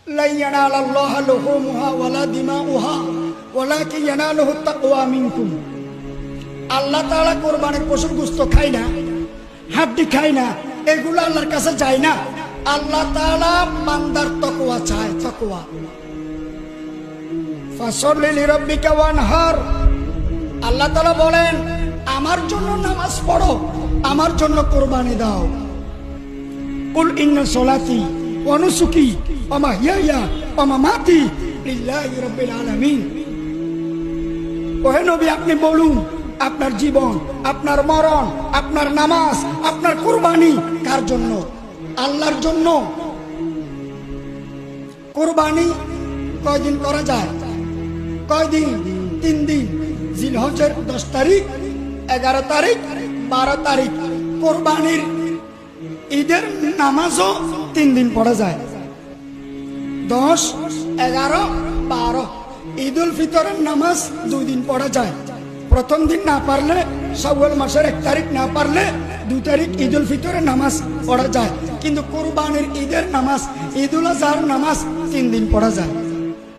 লা ইয়ানালাল্লাহু লুহুমুহা ওয়ালা দিমাউহা ওয়ালাকিন ইয়ানালুহু তাকওয়া মিনকুম। আল্লাহ তাআলা কুরবানির পশুর গোশত খায় না, হাড্ডি খায় না, এগুলো আল্লাহর কাছে যায় না। আল্লাহ তাআলা বান্দার তাকওয়া চায়, তাকওয়া। ফাসাল্লি লিরাব্বিকা ওয়ানহার। আল্লাহ তাআলা বলেন আমার জন্য নামাজ পড়ো, আমার জন্য কুরবানি দাও। কুল ইন্না সলাতি ওয়া নুসুকি ওয়া মাহইয়ায়া ওয়া মামাতি লিল্লাহি রাব্বিল আলামিন। ওহে নবী, আপনি বলুন আপনার জীবন, আপনার মরণ, আপনার নামাজ, আপনার কুরবানি কার জন্য? আল্লাহর জন্য। কুরবানি কয়দিন করা যায়? কয়দিন? 3 দিন। জিলহজের 10 তারিখ, 11 তারিখ, 12 তারিখ। কুরবানির ঈদের নামাজও 3 দিন পড়া যায়, 10, 11, 12। ঈদুল ফিতরের নামাজ 2 দিন পড়া যায়। প্রথম দিন না পারলে শাওয়াল মাসের 1 তারিখ না পারলে 2 তারিখ ঈদুল ফিতরের নামাজ পড়া যায়। কিন্তু কুরবানির ঈদের নামাজ, ঈদুল আজহার নামাজ 3 দিন পড়া যায়।